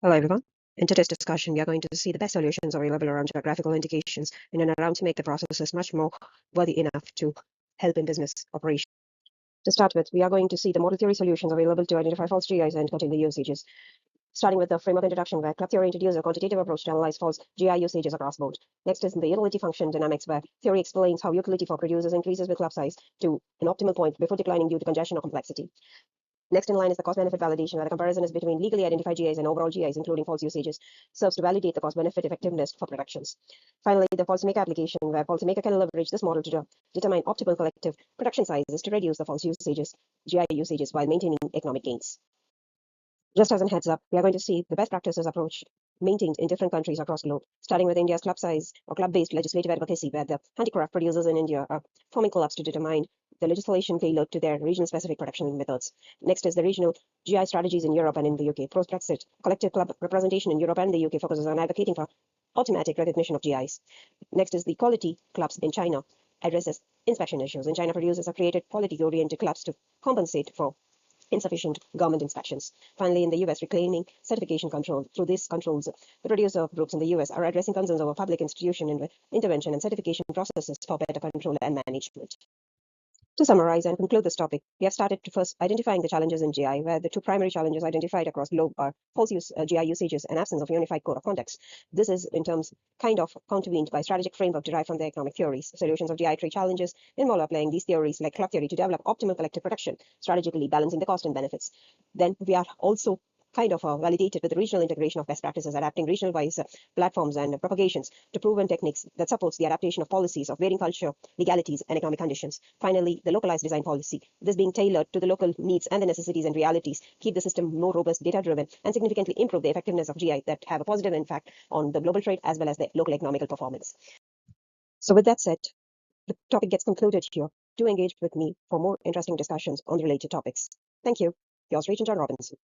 Hello, everyone. In today's discussion, we are going to see the best solutions available around geographical indications in and around to make the processes much more worthy enough to help in business operations. To start with, we are going to see the model theory solutions available to identify false GIs and contain the usages. Starting with the framework introduction, where club theory introduces a quantitative approach to analyze false GI usages across board. Next is the utility function dynamics, where theory explains how utility for producers increases with club size to an optimal point before declining due to congestion or complexity. Next in line is the cost-benefit validation, where the comparison is between legally identified GIs and overall GIs, including false usages, serves to validate the cost-benefit effectiveness for productions. Finally, the policymaker application, where policymaker can leverage this model to determine optimal collective production sizes to reduce the false usages, GI usages, while maintaining economic gains. Just as a heads up, we are going to see the best practices approach maintained in different countries across the globe, starting with India's club size or club-based legislative advocacy, where the handicraft producers in India are forming clubs to determine the legislation tailored to their region-specific production methods. Next is the regional GI strategies in Europe and in the UK. Post-Brexit, collective club representation in Europe and the UK focuses on advocating for automatic recognition of GIs. Next is the quality clubs in China, addresses inspection issues. In China, producers have created quality-oriented clubs to compensate for insufficient government inspections. Finally, in the US, reclaiming certification control. Through these controls, the producer groups in the US are addressing concerns over public institution intervention and certification processes for better control and management. To summarize and conclude this topic, we have started to first identifying the challenges in GI, where the two primary challenges identified across globe are false GI usages and absence of unified code of conduct. This is in terms kind of countervened by strategic framework derived from the economic theories. Solutions of GI trade challenges involve applying these theories like club theory to develop optimal collective production, strategically balancing the cost and benefits. Then we are also kind of validated with the regional integration of best practices, adapting regional-wise platforms and propagations to proven techniques that supports the adaptation of policies of varying culture, legalities, and economic conditions. Finally, the localized design policy, this being tailored to the local needs and the necessities and realities, keep the system more robust, data-driven, and significantly improve the effectiveness of GI that have a positive impact on the global trade as well as the local economical performance. So with that said, the topic gets concluded here. Do engage with me for more interesting discussions on the related topics. Thank you. Yours, Regent John Robinson.